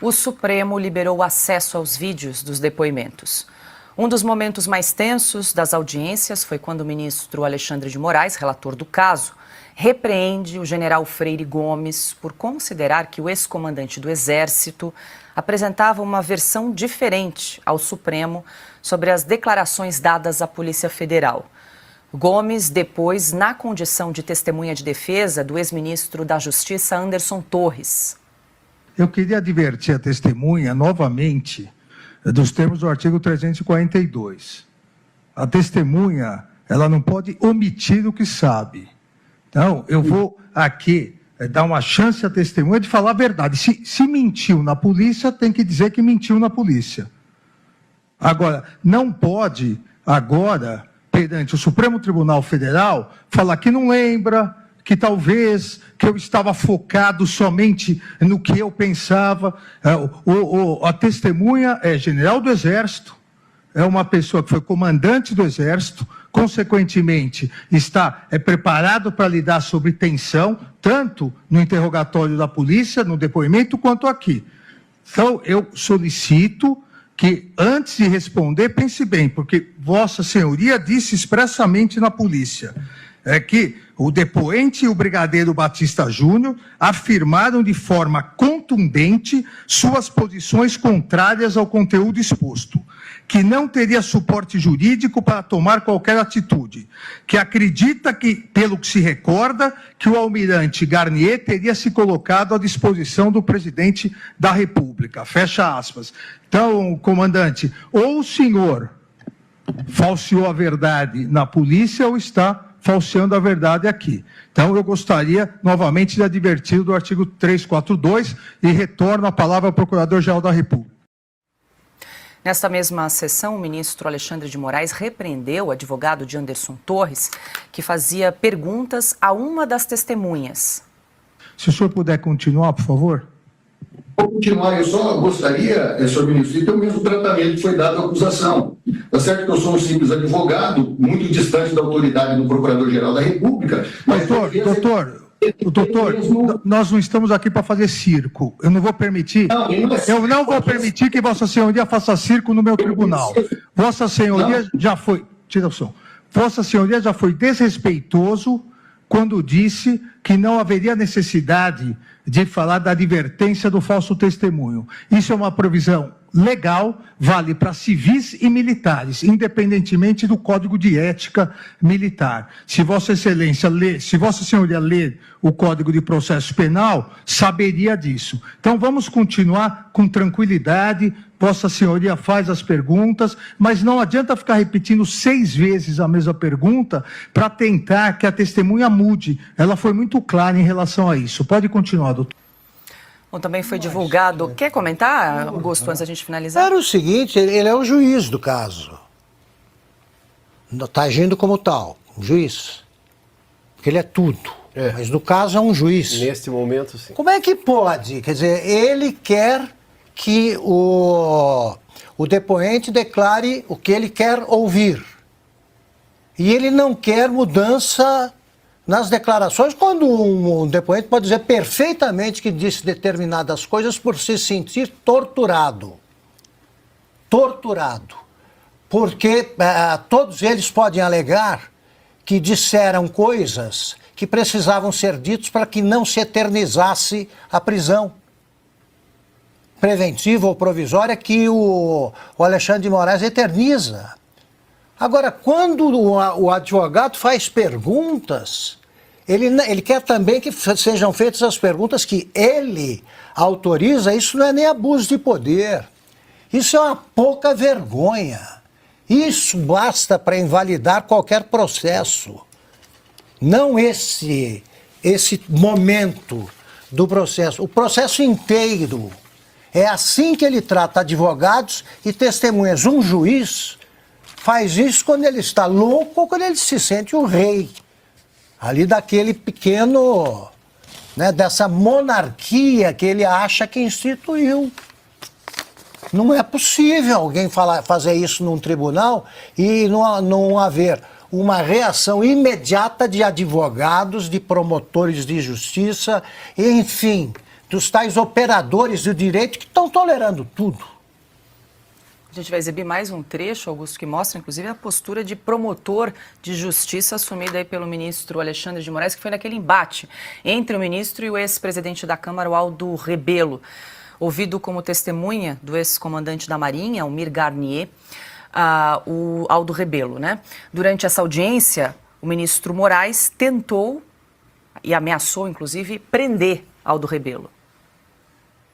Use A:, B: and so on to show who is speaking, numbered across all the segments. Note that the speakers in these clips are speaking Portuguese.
A: O Supremo liberou acesso aos vídeos dos depoimentos. Um dos momentos mais tensos das audiências foi quando o ministro Alexandre de Moraes, relator do caso, repreende o general Freire Gomes por considerar que o ex-comandante do Exército apresentava uma versão diferente ao Supremo sobre as declarações dadas à Polícia Federal. Gomes depois na condição de testemunha de defesa do ex-ministro da Justiça, Anderson Torres.
B: Eu queria advertir a testemunha novamente dos termos do artigo 342. A testemunha, ela não pode omitir o que sabe. Então, eu vou aqui dar uma chance à testemunha de falar a verdade. Se mentiu na polícia, tem que dizer que mentiu na polícia. Agora, não pode, agora, perante o Supremo Tribunal Federal, falar que não lembra, que talvez, que eu estava focado somente no que eu pensava. A testemunha é general do Exército, é uma pessoa que foi comandante do Exército, consequentemente está preparado para lidar sobre tensão, tanto no interrogatório da polícia, no depoimento, quanto aqui. Então, eu solicito que, antes de responder, pense bem, porque Vossa Senhoria disse expressamente na polícia que o depoente e o brigadeiro Batista Júnior afirmaram de forma contundente suas posições contrárias ao conteúdo exposto, que não teria suporte jurídico para tomar qualquer atitude, que acredita que, pelo que se recorda, que o almirante Garnier teria se colocado à disposição do presidente da República. Fecha aspas. Então, comandante, ou o senhor falseou a verdade na polícia ou está falseando a verdade aqui. Então, eu gostaria, novamente, de advertir do artigo 342 e retorno a palavra ao Procurador-Geral da República.
A: Nesta mesma sessão, o ministro Alexandre de Moraes repreendeu o advogado de Anderson Torres, que fazia perguntas a uma das testemunhas.
B: Se o senhor puder continuar, por favor.
C: Vou continuar, eu só gostaria, senhor ministro, de ter o mesmo tratamento que foi dado à acusação. Está certo que eu sou um simples advogado, muito distante da autoridade do Procurador-Geral da República, mas...
B: Doutor, nós não estamos aqui para fazer circo. Eu não vou permitir. Eu não vou permitir que Vossa Senhoria faça circo no meu tribunal. Vossa Senhoria já foi. Tira o som. Vossa Senhoria já foi desrespeitoso quando disse que não haveria necessidade de falar da advertência do falso testemunho. Isso é uma provisão legal, vale para civis e militares, independentemente do Código de Ética Militar. Se Vossa Excelência ler, se Vossa Senhoria ler o Código de Processo Penal, saberia disso. Então vamos continuar com tranquilidade. Vossa Senhoria faz as perguntas, mas não adianta ficar repetindo 6 vezes a mesma pergunta para tentar que a testemunha mude. Ela foi muito clara em relação a isso. Pode continuar, doutor.
A: Bom, também foi divulgado. Quer comentar, Augusto, antes da gente finalizar?
D: Era o seguinte, ele é o juiz do caso. Está agindo como tal, um juiz. Porque ele é tudo. Mas no caso é um juiz.
E: Neste momento, sim.
D: Como é que pode? Quer dizer, ele quer que o depoente declare o que ele quer ouvir. E ele não quer mudança nas declarações, quando um depoente pode dizer perfeitamente que disse determinadas coisas por se sentir torturado. Torturado. Porque todos eles podem alegar que disseram coisas que precisavam ser ditas para que não se eternizasse a prisão preventiva ou provisória que o Alexandre de Moraes eterniza. Agora, quando o advogado faz perguntas, ele quer também que sejam feitas as perguntas que ele autoriza. Isso não é nem abuso de poder. Isso é uma pouca vergonha. Isso basta para invalidar qualquer processo. Não esse momento do processo. O processo inteiro. É assim que ele trata advogados e testemunhas. Um juiz faz isso quando ele está louco ou quando ele se sente o rei. Ali daquele pequeno, né, dessa monarquia que ele acha que instituiu. Não é possível alguém fazer isso num tribunal e não haver uma reação imediata de advogados, de promotores de justiça, enfim, dos tais operadores do direito que estão tolerando tudo.
A: A gente vai exibir mais um trecho, Augusto, que mostra, inclusive, a postura de promotor de justiça assumida aí pelo ministro Alexandre de Moraes, que foi naquele embate entre o ministro e o ex-presidente da Câmara, o Aldo Rebelo. Ouvido como testemunha do ex-comandante da Marinha, Almir Garnier, o Aldo Rebelo, né? Durante essa audiência, o ministro Moraes tentou e ameaçou, inclusive, prender Aldo Rebelo.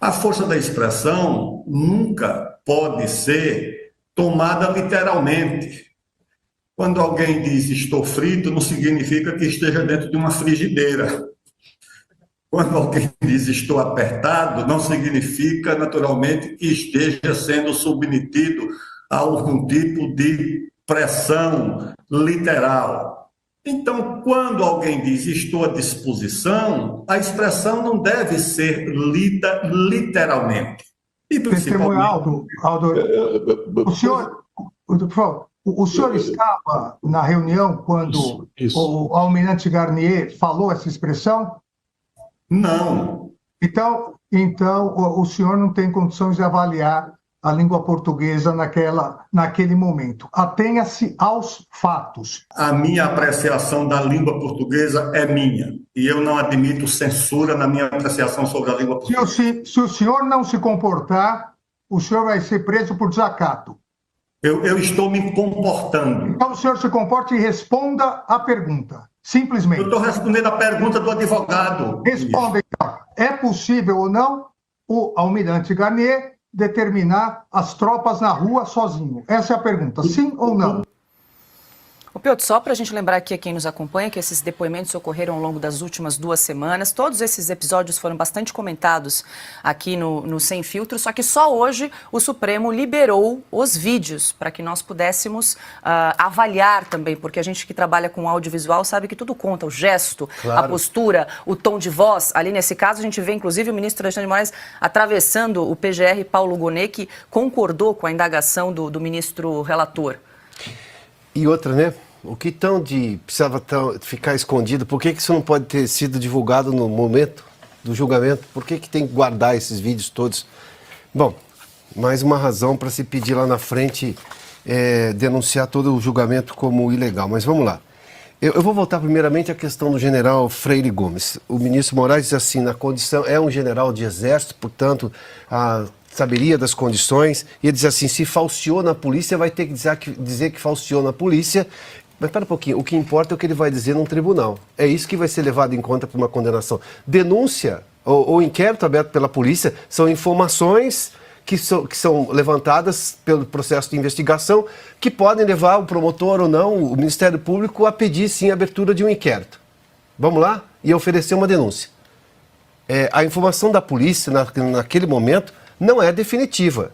E: A força da expressão nunca pode ser tomada literalmente. Quando alguém diz estou frito, não significa que esteja dentro de uma frigideira. Quando alguém diz estou apertado, não significa, naturalmente, que esteja sendo submetido a algum tipo de pressão literal. Então, quando alguém diz estou à disposição, a expressão não deve ser lida literalmente. E
B: Testemunha, Aldo, o senhor estava na reunião quando o almirante Garnier falou essa expressão?
E: Não.
B: Então, o senhor não tem condições de avaliar a língua portuguesa naquele momento. Atenha-se aos fatos.
E: A minha apreciação da língua portuguesa é minha. E eu não admito censura na minha apreciação sobre a língua portuguesa.
B: Se o senhor não se comportar, o senhor vai ser preso por desacato.
E: Eu estou me comportando.
B: Então o senhor se comporte e responda a pergunta. Simplesmente.
E: Eu estou respondendo a pergunta do advogado.
B: Responda, então. É possível ou não o almirante Garnier determinar as tropas na rua sozinho? Essa é a pergunta. Sim ou não?
A: Ô Piotr, só para a gente lembrar aqui a quem nos acompanha que esses depoimentos ocorreram ao longo das últimas 2 semanas. Todos esses episódios foram bastante comentados aqui no Sem Filtro, só que só hoje o Supremo liberou os vídeos para que nós pudéssemos avaliar também, porque a gente que trabalha com audiovisual sabe que tudo conta, o gesto, a postura, o tom de voz. Ali nesse caso a gente vê inclusive o ministro Alexandre de Moraes atravessando o PGR Paulo Gonet, que concordou com a indagação do ministro relator.
F: E outra, né? O que precisava ficar escondido? Por que isso não pode ter sido divulgado no momento do julgamento? Por que tem que guardar esses vídeos todos? Bom, mais uma razão para se pedir lá na frente denunciar todo o julgamento como ilegal. Mas vamos lá. Eu vou voltar primeiramente à questão do general Freire Gomes. O ministro Moraes diz assim, na condição, é um general de exército, portanto, saberia das condições, e ele diz assim, se falseou na polícia, vai ter que dizer que falseou na polícia. Mas espera um pouquinho, o que importa é o que ele vai dizer num tribunal. É isso que vai ser levado em conta para uma condenação. Denúncia ou inquérito aberto pela polícia são informações que são levantadas pelo processo de investigação que podem levar o promotor ou não, o Ministério Público, a pedir sim a abertura de um inquérito. Vamos lá? E oferecer uma denúncia. A informação da polícia naquele momento não é definitiva.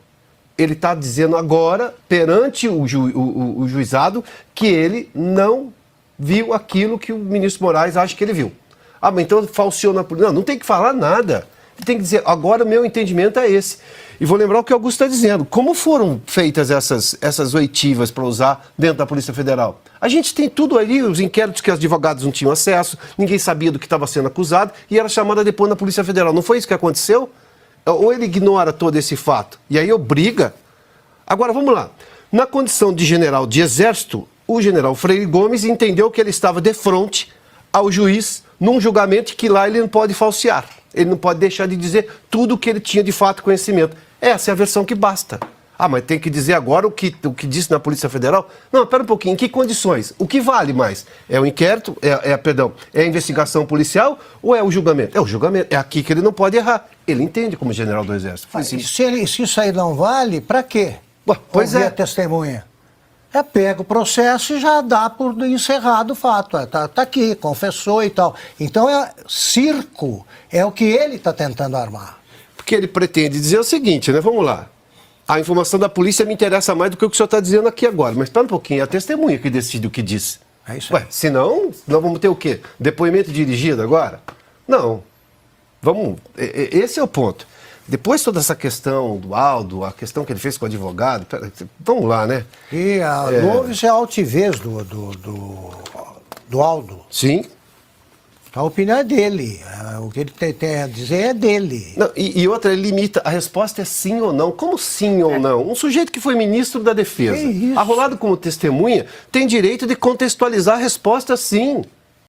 F: Ele está dizendo agora, perante o juizado, que ele não viu aquilo que o ministro Moraes acha que ele viu. Ah, mas então falseou na polícia. Não tem que falar nada. Ele tem que dizer, agora meu entendimento é esse. E vou lembrar o que o Augusto está dizendo. Como foram feitas essas oitivas para usar dentro da Polícia Federal? A gente tem tudo ali, os inquéritos que os advogados não tinham acesso, ninguém sabia do que estava sendo acusado e era chamado a depor na Polícia Federal. Não foi isso que aconteceu? Ou ele ignora todo esse fato e aí obriga. Agora vamos lá. Na condição de general de exército, o general Freire Gomes entendeu que ele estava de frente ao juiz num julgamento que lá ele não pode falsear. Ele não pode deixar de dizer tudo o que ele tinha de fato conhecimento. Essa é a versão que basta. Ah, mas tem que dizer agora o que disse na Polícia Federal? Não, espera um pouquinho. Em que condições? O que vale mais? É o inquérito? É a investigação policial ou é o julgamento? É o julgamento. É aqui que ele não pode errar. Ele entende como general do Exército.
D: Se isso aí não vale, para quê?
F: Pois
D: ouvir a testemunha. Pega o processo e já dá por encerrado o fato. Tá aqui, confessou e tal. Então, circo é o que ele está tentando armar.
F: Porque ele pretende dizer o seguinte, né? Vamos lá. A informação da polícia me interessa mais do que o que o senhor está dizendo aqui agora. Mas espera um pouquinho, é a testemunha que decide o que disse.
D: É isso aí.
F: Senão, nós vamos ter o quê? Depoimento dirigido agora? Não. Esse é o ponto. Depois toda essa questão do Aldo, a questão que ele fez com o advogado, vamos lá, né?
D: E houve-se a altivez do Aldo.
F: Sim.
D: A opinião é dele. O que ele tem a dizer é dele.
F: Não, e outra, ele limita, a resposta é sim ou não. Como sim ou não? Um sujeito que foi ministro da Defesa,
D: Que isso?
F: arrolado como testemunha, tem direito de contextualizar a resposta sim.